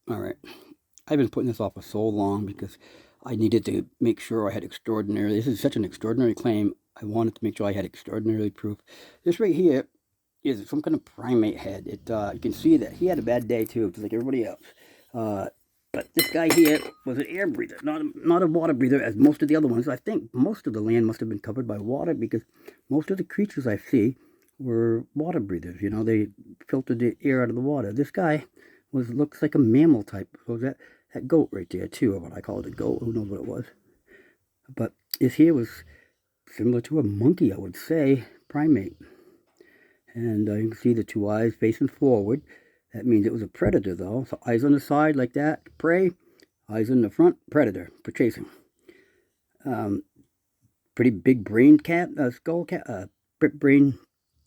All right. I've been putting this off for so long because I needed to make sure I had extraordinary. This is such an extraordinary claim. I wanted to make sure I had extraordinary proof. This right here is some kind of primate head. You can see that he had a bad day too, just like everybody else. Uh, but this guy here was an air breather, not a water breather, as most of the other ones. I think most of the land must have been covered by water because most of the creatures I see were water breathers. You know, they filtered the air out of the water. This guy looks like a mammal type. So that goat right there too, or what I call it a goat. Who knows what it was? But this here was similar to a monkey, I would say, primate. And you can see the two eyes facing forward. That means it was a predator, though. So eyes on the side like that, prey. Eyes in the front, predator for chasing. Um, Pretty big brain brain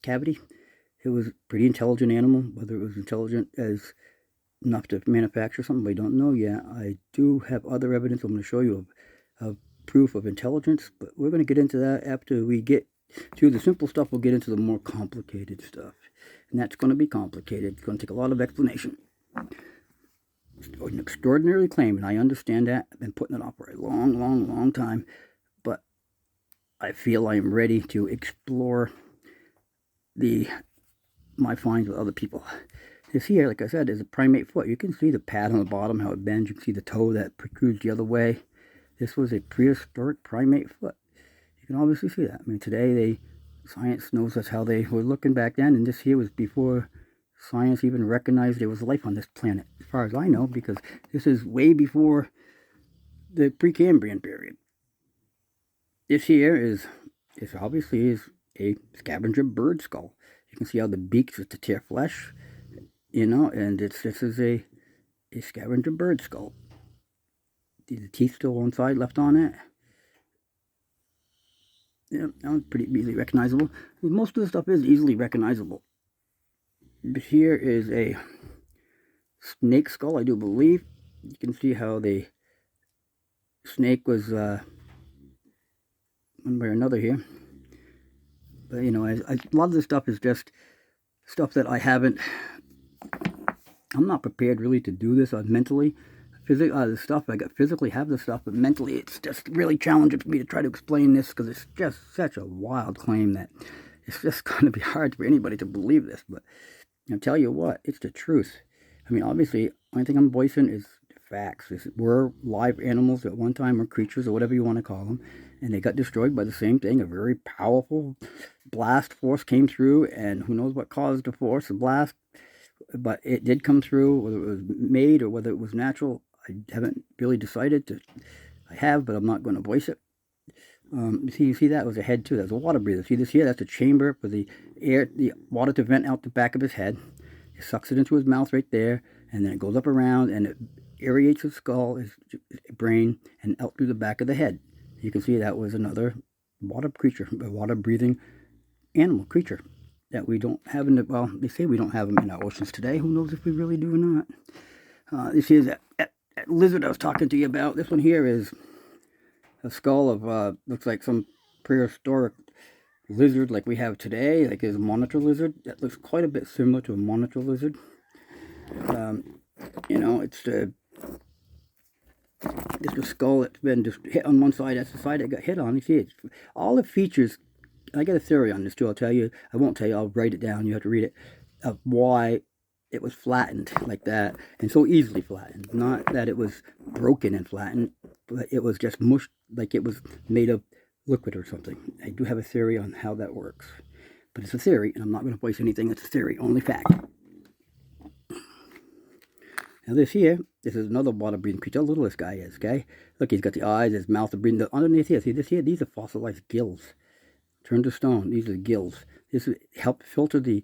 cavity. It was a pretty intelligent animal. Whether it was intelligent as enough to manufacture something we don't know yet, I do have other evidence I'm going to show you of proof of intelligence, but we're going to get into that after we get through the simple stuff. We'll get into the more complicated stuff, and that's going to be complicated. It's going to take a lot of explanation. An extraordinary claim, and I understand that. I've been putting it off for a long time, but I feel I am ready to explore my finds with other people. This here, like I said, is a primate foot. You can see the pad on the bottom, how it bends. You can see the toe that protrudes the other way. This was a prehistoric primate foot. You can obviously see that. I mean, today science knows that's how they were looking back then, and this here was before science even recognized there was life on this planet, as far as I know, because this is way before the Precambrian period. This here is obviously a scavenger bird skull. You can see how the beaks is to tear flesh, you know, and this is a scavenger bird skull. The teeth still one side left on it. Yeah, that one's pretty easily recognizable. Most of the stuff is easily recognizable. But here is a snake skull, I do believe. You can see how the snake was one way or another here. But, you know, a lot of this stuff is just stuff that I'm not prepared really to do this mentally. The stuff I got physically have the stuff, but mentally it's just really challenging for me to try to explain this because it's just such a wild claim that it's just going to be hard for anybody to believe this. But I'll tell you what, it's the truth. I mean, obviously, the only thing I'm voicing is facts. We're live animals at one time, or creatures, or whatever you want to call them, and they got destroyed by the same thing. A very powerful blast force came through, and who knows what caused the force, the blast, but it did come through, whether it was made or whether it was natural. I haven't really decided to. I have, but I'm not going to voice it. You see that was a head too. That's a water breather. See this here? That's a chamber for the water to vent out the back of his head. It sucks it into his mouth right there, and then it goes up around and it aerates his skull, his brain, and out through the back of the head. You can see that was another water creature, a water breathing animal creature that we don't have in the. Well, they say we don't have them in our oceans today. Who knows if we really do or not? This is that lizard I was talking to you about. This one here is a skull of looks like some prehistoric lizard like we have today, like there's a monitor lizard that looks quite a bit similar to a monitor lizard. You know, it's a skull that's been just hit on one side. That's the side that got hit on. You see, it's all the features. I got a theory on this too. I'll tell you. I won't tell you. I'll write it down. You have to read it. Of why it was flattened like that, and so easily flattened. Not that it was broken and flattened, but it was just mushed, like it was made of liquid or something. I do have a theory on how that works, but it's a theory, and I'm not going to voice anything. It's a theory, only fact. Now this is another water-breathing creature. How little this guy is, okay? Look, he's got the eyes, his mouth, breathing. Underneath here, see this here? These are fossilized gills. Turned to stone. These are the gills. This helped filter the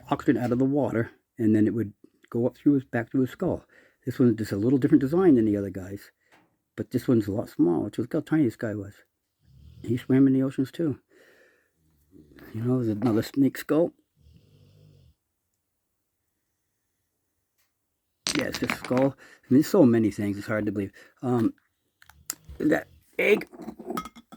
oxygen out of the water, and then it would go up through back to his skull. This one's just a little different design than the other guys, but this one's a lot smaller. Look how tiny this guy was. He swam in the oceans too. You know, there's another snake skull. Yeah, it's just a skull. I mean, there's so many things, it's hard to believe. That egg,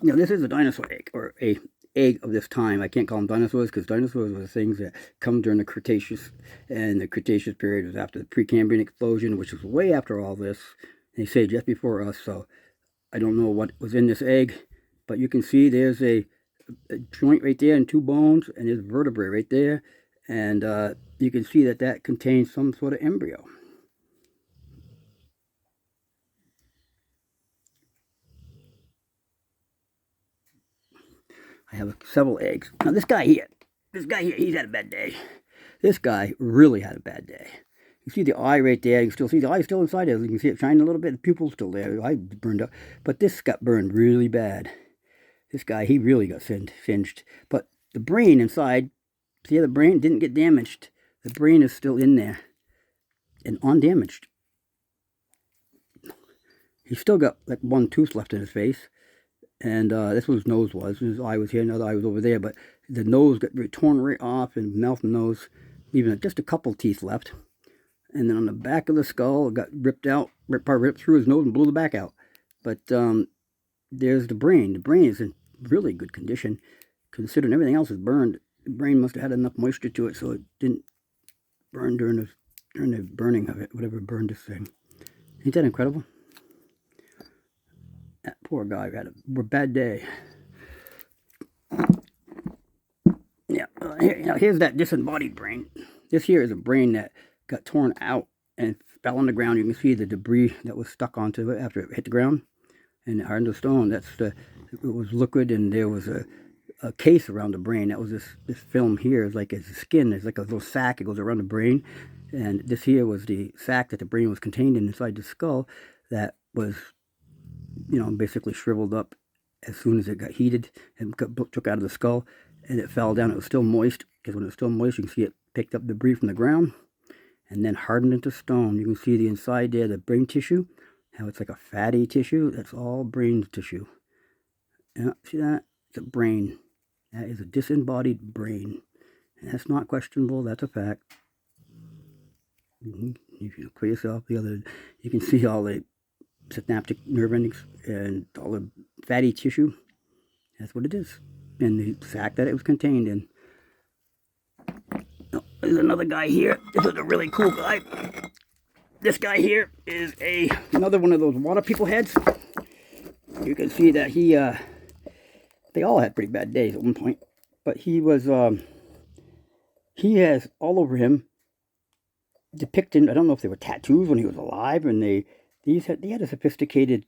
you know, this is a dinosaur egg, or a egg of this time. I can't call them dinosaurs because dinosaurs were things that come during the Cretaceous, and the Cretaceous period was after the Precambrian explosion, which was way after all this. They say just before us, so I don't know what was in this egg, but you can see there's a joint right there and two bones, and there's vertebrae right there, and you can see that that contains some sort of embryo. I have several eggs. Now this guy here, he's had a bad day. This guy really had a bad day. You see the eye right there. You can still see the eye still inside there. You can see it shining a little bit. The pupil's still there. The eye burned up. But this got burned really bad. This guy, he really got singed. But the brain inside, see how the brain didn't get damaged. The brain is still in there and undamaged. He's still got like one tooth left in his face. And this was his nose was. His eye was here, another eye was over there. But the nose got torn right off, and mouth and nose, leaving just a couple teeth left. And then on the back of the skull, it got ripped out, ripped through his nose and blew the back out. But there's the brain. The brain is in really good condition, considering everything else is burned. The brain must have had enough moisture to it, so it didn't burn during the burning of it, whatever burned this thing. Ain't that incredible? That poor guy had a bad day. Yeah, here's that disembodied brain. This here is a brain that got torn out and fell on the ground. You can see the debris that was stuck onto it after it hit the ground and it hardened to stone. It was liquid, and there was a case around the brain. That was this film here. It's like a skin. It's like a little sack. It goes around the brain, and this here was the sack that the brain was contained in inside the skull. That was, basically shriveled up as soon as it got heated and took out of the skull, and it fell down. It was still moist, because when it was still moist, you can see it picked up debris from the ground and then hardened into stone. You can see the inside there, the brain tissue, how it's like a fatty tissue. That's all brain tissue. Yeah, see that? It's a brain. That is a disembodied brain. And that's not questionable. That's a fact. If you put yourself the other, you can see all the synaptic nerve endings and all the fatty tissue. That's what it is. And the sac that it was contained in. Oh, there's another guy here. This is a really cool guy. This guy here is another one of those water people heads. You can see that they all had pretty bad days at one point. But he has all over him depicting, I don't know if they were tattoos when he was alive, and they had a sophisticated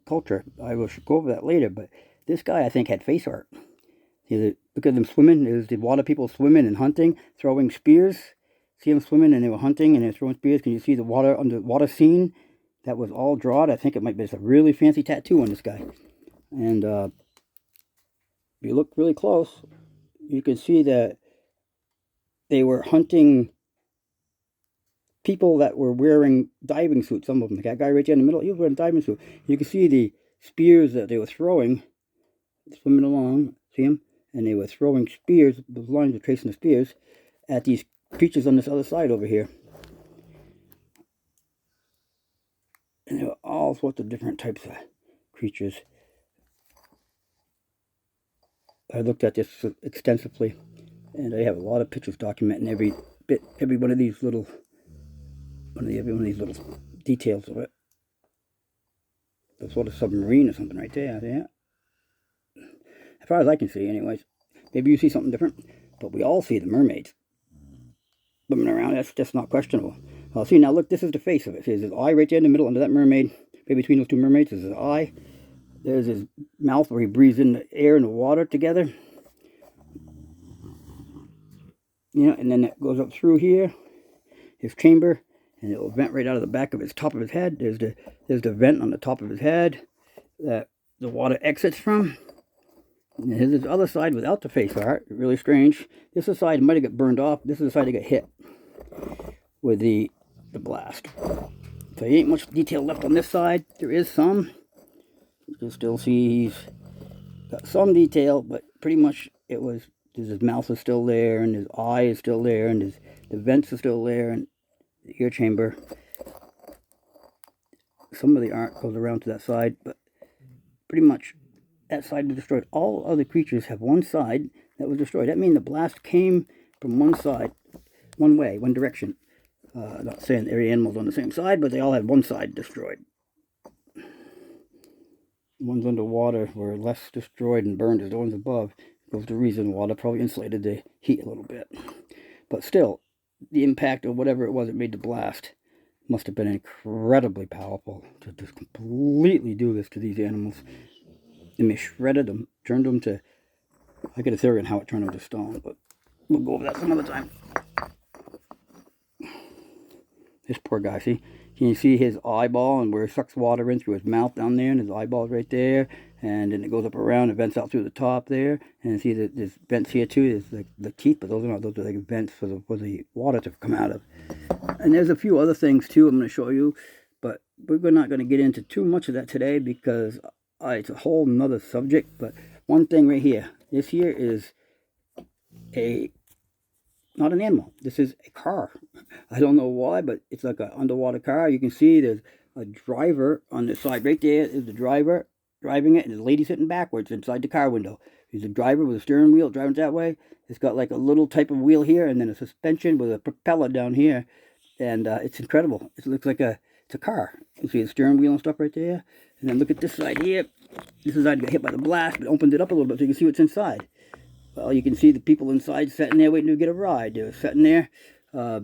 culture. I will go over that later, but this guy, I think, had face art. Look at them swimming. There's the water people swimming and hunting, throwing spears. See them swimming, and they were hunting, and they were throwing spears. Can you see the water scene? That was all drawn. I think it might be a really fancy tattoo on this guy. And if you look really close, you can see that they were hunting people that were wearing diving suits. Some of them. That guy right there in the middle, he was wearing a diving suit. You can see the spears that they were throwing, swimming along. See them? And they were throwing spears. The lines were tracing the spears at these creatures on this other side over here. And there were all sorts of different types of creatures. I looked at this extensively, and I have a lot of pictures documenting every one of these little details of it. That's sort of submarine or something right there. Yeah. As far as I can see, anyways. Maybe you see something different, but we all see the mermaids swimming around. That's not questionable. Well, see, now look, this is the face of it. See, there's his eye right there in the middle under that mermaid. Right between those two mermaids is his eye. There's his mouth where he breathes in the air and the water together. And then it goes up through here, his chamber, and it will vent right out of the back of his top of his head. There's the vent on the top of his head that the water exits from. And here's his other side without the face art. Really strange. This is the side might have got burned off. This is the side that got hit with the blast. So there ain't much detail left on this side. There is some. You can still see he's got some detail, but pretty much his mouth is still there, and his eye is still there, and the vents are still there, and the ear chamber. Some of the art goes around to that side, but pretty much that side was destroyed. All other creatures have one side that was destroyed. That means the blast came from one side, one way, one direction. Not saying every animal's on the same side, but they all had one side destroyed. The ones underwater were less destroyed and burned as the ones above. That was the reason water probably insulated the heat a little bit. But still, the impact of whatever it was that made the blast must have been incredibly powerful to just completely do this to these animals. And they shredded them, turned them to, I get a theory on how it turned them to stone, but we'll go over that some other time. This poor guy, see? Can you see his eyeball and where it sucks water in through his mouth down there, and his eyeball's right there, and then it goes up around and vents out through the top there, and see that there's vents here too. There's the teeth, but those are not, those are like vents for the water to come out of. And there's a few other things too I'm going to show you, but we're not going to get into too much of that today because it's a whole nother subject. But one thing right here, this here is not an animal. This is a car. I don't know why, but it's like an underwater car. You can see there's a driver on the side. Right there is the driver driving it, and the lady sitting backwards inside the car window. There's a driver with a steering wheel driving that way. It's got like a little type of wheel here, and then a suspension with a propeller down here. And it's incredible. It looks like it's a car. You see the steering wheel and stuff right there. And then look at this side here. This side got hit by the blast, but opened it up a little bit so you can see what's inside. Well, you can see the people inside sitting there waiting to get a ride. They're sitting there. There's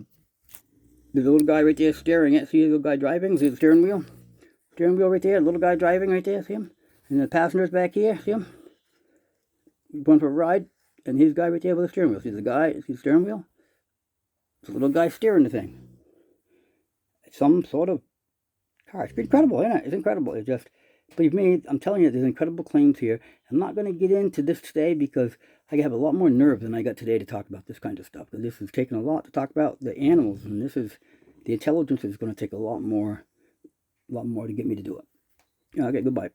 a little guy right there staring at. See the little guy driving? See the steering wheel? Steering wheel right there. Little guy driving right there. See him? And the passengers back here. See him? Going for a ride. And his guy right there with the steering wheel. See the guy? See the steering wheel? It's a little guy steering the thing. It's some sort of car. It's incredible, isn't it? It's incredible. It's just, believe me, I'm telling you, there's incredible claims here. I'm not going to get into this today because I have a lot more nerve than I got today to talk about this kind of stuff. Because this is taking a lot to talk about the animals, and this is, the intelligence is going to take a lot more to get me to do it. Okay, goodbye.